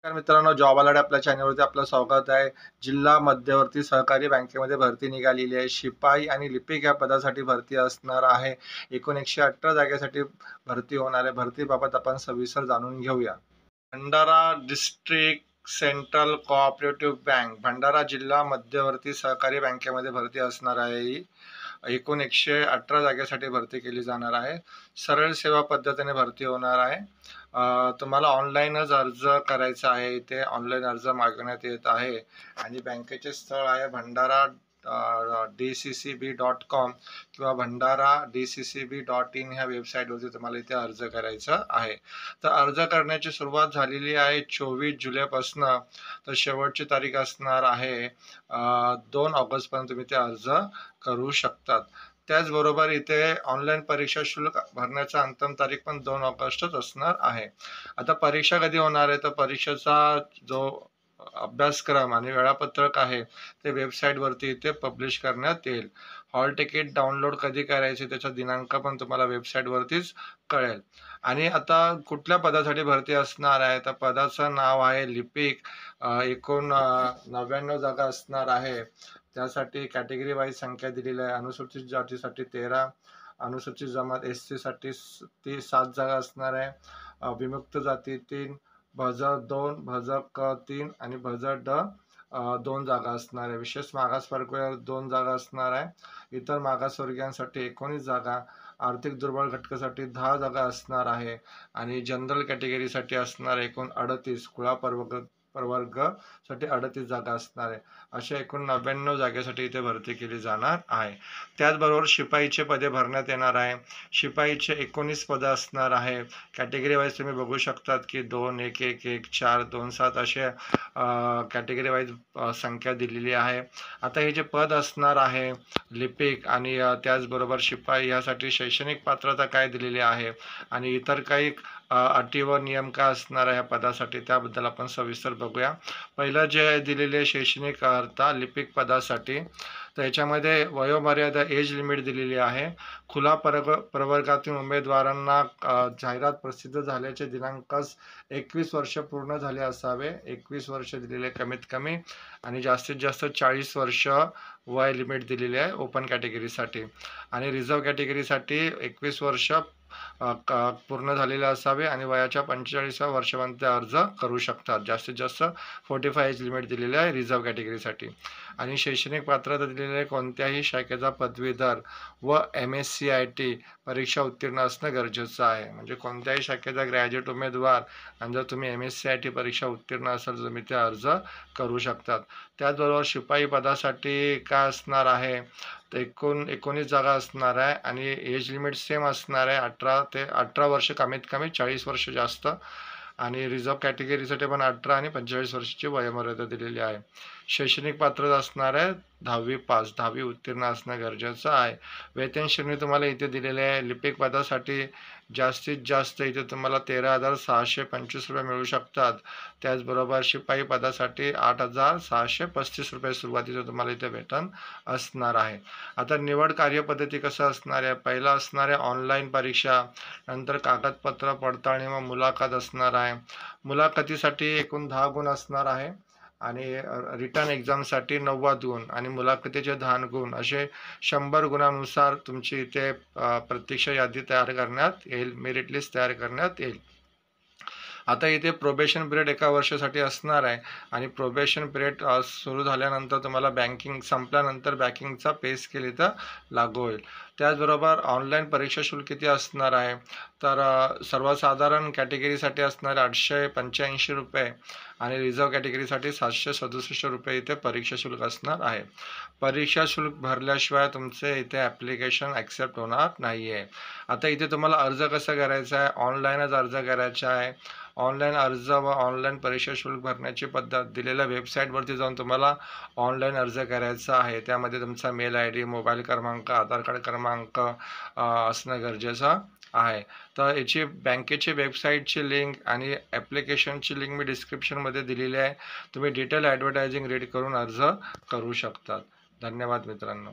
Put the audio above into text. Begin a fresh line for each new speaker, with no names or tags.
तर मित्रांनो, job alert आपल्या चॅनलवरती आपलं स्वागत आहे. जिल्हा मध्यवर्ती सहकारी बँकेमध्ये भरती निघालेली आहे. शिपाई आणि लिपिक या पदासाठी भरती असणार आहे. एकूण 118 जागेसाठी भरती होणार आहे. भरतीबाबत आपण सविस्तर जाणून घेऊया. Bhandara district central cooperative bank, Bhandara जिल्हा मध्यवर्ती सहकारी बँकेमध्ये भरती असणार आहे. एकूण 118 जागेसाठी भरती केली जाणार आहे. सरळ सेवा पद्धतीने भरती होणार आहे. तुम्हाला ऑनलाईनच अर्ज करायचा आहे. इथे ऑनलाईन अर्ज मागवण्यात येत आहे आणि बँकेचे स्थळ आहे भंडारा DCCB.com किंवा भंडारा DCCB.in ह्या वेबसाईटवरती तुम्हाला इथे अर्ज करायचा आहे. तर अर्ज करण्याची सुरुवात झालेली आहे 24 जुलैपासून, तर शेवटची तारीख असणार आहे 2 ऑगस्टपर्यंत तुम्ही ते अर्ज करू शकतात. त्याचबरोबर इथे ऑनलाईन परीक्षा शुल्क भरण्याचा अंतिम तारीख पण 2 ऑगस्टच असणार आहे. आता परीक्षा कधी होणार आहे, तर परीक्षेचा जो अभ्यासक्रम आणि वेळापत्रक आहे ते वेबसाईटवरती इथे पब्लिश करण्यात येईल. हॉल तिकीट डाउनलोड कधी करायचे त्याचा दिनांक पण तुम्हाला वेबसाईटवरतीच कळेल. आणि आता कुठल्या पदासाठी भरती असणार आहे, तर पदाचं नाव आहे लिपिक. एकूण 99 जागा असणार आहे. त्यासाठी कॅटेगरी वाईज संख्या दिलेली आहे. अनुसूचित जातीसाठी 13, अनुसूचित जमात SC साठी 7 जागा असणार आहे. विमुक्त जाती 3, भज 2, भज क 3 आणि भज ड 2 जागा असणार आहे. विशेष मागासवर्गीय 2 जागा असणार आहे. इतर मागासवर्गीयांसाठी 19 जागा, आर्थिक दुर्बल घटकासाठी 10 जागा असणार आहे आणि जनरल कॅटेगरीसाठी असणार एकूण 38, खुळा प्रवर्गासाठी 38 जागा असणार आहे. अशा एकूण 99 जागेसाठी इथे भरती केली जाणार आहे. त्याचबरोबर शिपाईचे पदे भरण्यात येणार आहे. शिपाईचे 19 पदं असणार आहे. कॅटेगरी वाईज तुम्ही बघू शकतात की 2, 1, 1, 1, 4, 2, 7 असे कॅटेगरी वाईज संख्या दिलेली आहे. आता हे जे पद असणार आहे लिपिक आणि त्याचबरोबर शिपाई यासाठी शैक्षणिक पात्रता काय दिलेली आहे आणि इतर काही अटी व नियम काय असणार आहे या पदासाठी त्याबद्दल आपण सविस्तर बघूया. पहिलं जे दिलेले शैक्षणिक अर्हता लिपिक पदासाठी, तर याच्यामध्ये वयोमर्यादा एज लिमिट दिलेली आहे. खुला प्रवर्गातील उमेदवारांना जाहिरात प्रसिद्ध झाल्याचे दिनांकास 21 वर्ष पूर्ण झाले असावे. 21 वर्ष दिलेले कमीत कमी आणि जास्तीत जास्त 40 वर्ष वय लिमिट दिलेली आहे ओपन कॅटेगरीसाठी. आणि रिझर्व कॅटेगरीसाठी 21 वर्ष पूर्ण झालेले असावे आणि वयाच्या 45व्या वर्षापर्यंत अर्ज करू शकतात. जास्तीत जास्त 45 एज लिमिट दिलेली आहे रिझर्व कॅटेगरीसाठी. आणि शैक्षणिक पात्रता दिलेली आहे कोणत्याही शाखेचा पदवीधर व MSc परीक्षा उत्तीर्ण असणं गरजेचं आहे. म्हणजे कोणत्याही शाखेचा ग्रॅज्युएट उमेदवार आणि जर तुम्ही MSc परीक्षा उत्तीर्ण असाल तर तुम्ही ते अर्ज करू शकतात. त्याचबरोबर शिपाई पदासाठी काय असणार आहे, तर एकूण 19 जागा असणार आहे आणि एज लिमिट सेम असणार आहे 18 वर्ष कमीत कमी, 40 वर्ष जास्त. आणि रिझर्व कॅटेगरीसाठी पण 18 आणि 45 वर्षाची वयोमर्यादा दिलेली आहे. शैक्षणिक पात्रता असणार आहे 10वी पास, 10वी उत्तीर्ण असणं गरजेचं आहे. वेतन श्रेणी तुम्हाला इथे दिलेले आहे. लिपिक पदासाठी जास्तीत जास्त इथे तुम्हाला 13,625 रुपये मिळू शकतात. त्याचबरोबर शिपाई पदासाठी 8,635 रुपये सुरुवातीचं तुम्हाला इथे वेतन असणार आहे. आता निवड कार्यपद्धती कसं असणार आहे, पहिला असणार आहे ऑनलाईन परीक्षा, नंतर कागदपत्र पडताळणी व मुलाखत असणार आहे. मुलाखतीसाठी एकूण 10 गुण असणार आहे आणि रिटर्न एक्झामसाठी 90 गुण आणि मुलाखतीचे 10 गुण असे 100 गुणांनुसार तुमची इथे प्रत्यक्ष यादी तयार करण्यात येईल, मेरिट लिस्ट तयार करण्यात येईल. आता इथे प्रोबेशन पिरियड 1 वर्षासाठी असणार आहे आणि प्रोबेशन पिरियड सुरू झाल्यानंतर तुम्हाला बँकिंग संपल्यानंतर बँकिंगचा पे स्केल इथं लागू होईल. त्याचबरोबर ऑनलाईन परीक्षा शुल्क किती असणार आहे, तर सर्वसाधारण कॅटेगरीसाठी असणार 885 रुपये आणि रिझर्व कॅटेगरीसाठी 767 रुपये इथे परीक्षा शुल्क असणार आहे. परीक्षा शुल्क भरल्याशिवाय तुमचे इथे ॲप्लिकेशन ॲक्सेप्ट होणार नाही आहे. आता इथे तुम्हाला अर्ज कसा करायचा आहे, ऑनलाईनच अर्ज करायचा आहे. ऑनलाईन अर्ज व ऑनलाईन परीक्षा शुल्क भरण्याची पद्धत दिलेल्या वेबसाईटवरती जाऊन तुम्हाला ऑनलाईन अर्ज करायचा आहे. त्यामध्ये तुमचा मेल ID, मोबाईल क्रमांक, आधार कार्ड क्रमांक असणं गरजेचं आहे. तर याची बँकेची वेबसाईटची लिंक आणि ॲप्लिकेशनची लिंक मी डिस्क्रिप्शनमध्ये दिलेली आहे. तुम्ही डिटेल ॲडव्हर्टायझिंग रीड करून अर्ज करू शकतात. धन्यवाद मित्रांनो.